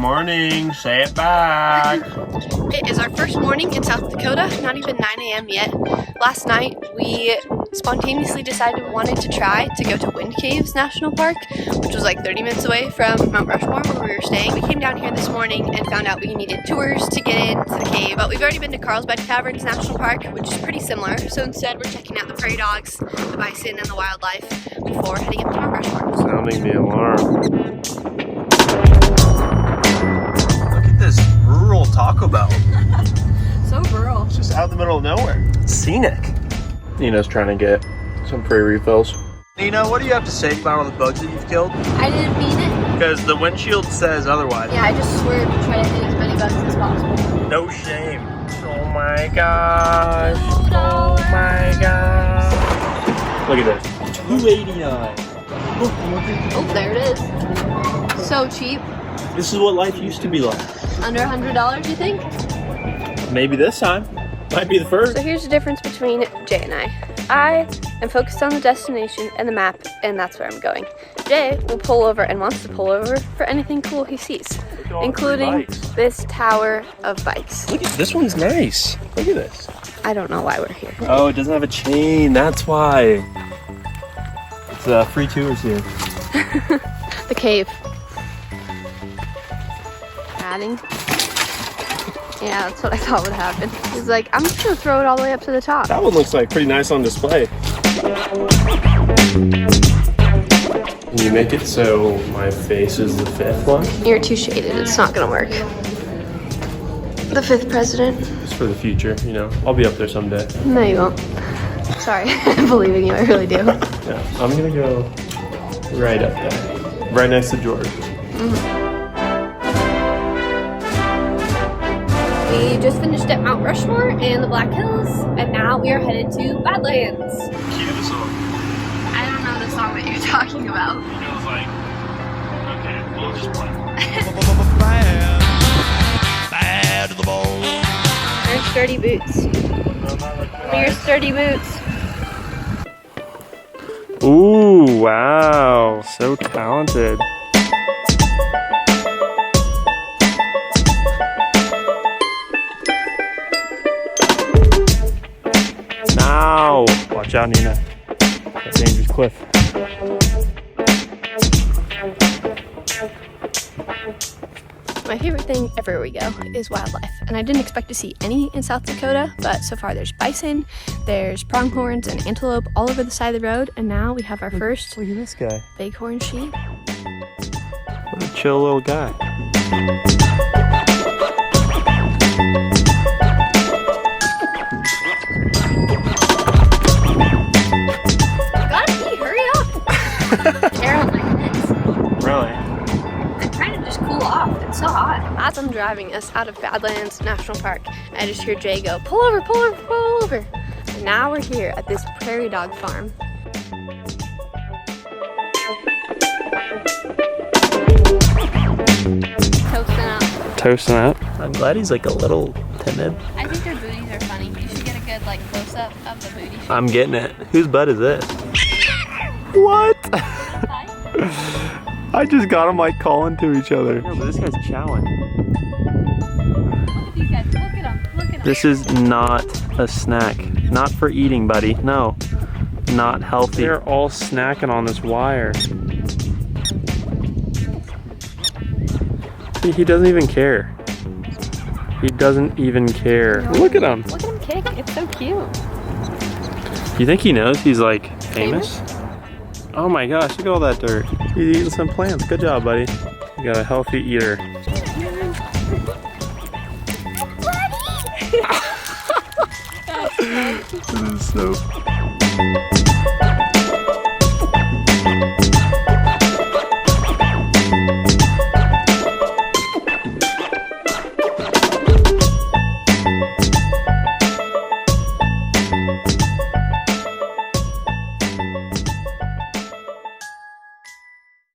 morning. Say it back. It is our first morning in South Dakota, not even 9 a.m. yet. Last night, we spontaneously decided we wanted to try to go to Wind Caves National Park, which was like 30 minutes away from Mount Rushmore where we were staying. We came down here this morning and found out we needed tours to get into the cave, but we've already been to Carlsbad Caverns National Park, which is pretty similar. So instead, we're checking out the prairie dogs, the bison, and the wildlife before heading up to Mount Rushmore. Sounding the alarm. Look at this rural Taco Bell. So rural. It's just out in the middle of nowhere. Scenic. Nina's trying to get some free refills. Nina, what do you have to say about all the bugs that you've killed? I didn't mean it. Because the windshield says otherwise. Yeah, I just swear to try to hit as many bugs as possible. No shame. Oh my gosh. Oh my gosh. Look at this. $2.89. Oh, there it is. So cheap. This is what life used to be like. Under $100, you think? Maybe this time. Might be the first. So here's the difference between Jay and I. I am focused on the destination and the map, and that's where I'm going. Jay will pull over and wants to pull over for anything cool he sees, including this tower of bikes. Look at this one's nice. Look at this. I don't know why we're here. Oh, it doesn't have a chain. That's why. It's free tours here. The cave. Adding. Yeah, that's what I thought would happen. He's like, I'm just gonna throw it all the way up to the top. That one looks like pretty nice on display. Can you make it so my face is the fifth one? You're too shaded, it's not gonna work. The fifth president. It's for the future, you know. I'll be up there someday. No, you won't. Sorry, I believe in you, I really do. Yeah, I'm gonna go right up there. Right next to George. We just finished at Mount Rushmore and the Black Hills, and now we are headed to Badlands. Cue the song. I don't know the song that you're talking about. You know, it's like, okay, we'll just play. Bad to the bone. Your sturdy boots. Your sturdy boots. Ooh, wow, so talented. Now, watch out, Nina. That dangerous cliff. My favorite thing everywhere we go is wildlife, and I didn't expect to see any in South Dakota, but so far there's bison, there's pronghorns and antelope all over the side of the road, and now we have our first Look at this guy. bighorn sheep. What a chill little guy. Gotta pee, hurry up! Aaron like this. Really? I'm trying to just cool off, it's so hot. As I'm driving us out of Badlands National Park, I just hear Jay go, pull over, pull over, pull over. And now we're here at this prairie dog farm. Toasting up. Toasting up. I'm glad he's like a little timid. I think their booties are funny. You should get a good like close-up of the booty. I'm getting it. Whose butt is this? What? I just got them like calling to each other. No, but this guy's chowing. Look at these guys. Look at them. Look at them. This is not a snack. Not for eating, buddy. No. Not healthy. They're all snacking on this wire. He doesn't even care. He doesn't even care. Look at him. Look at him kick. It's so cute. You think he knows he's like famous? Oh my gosh, look at all that dirt. He's eating some plants. Good job, buddy. You got a healthy eater. This is so...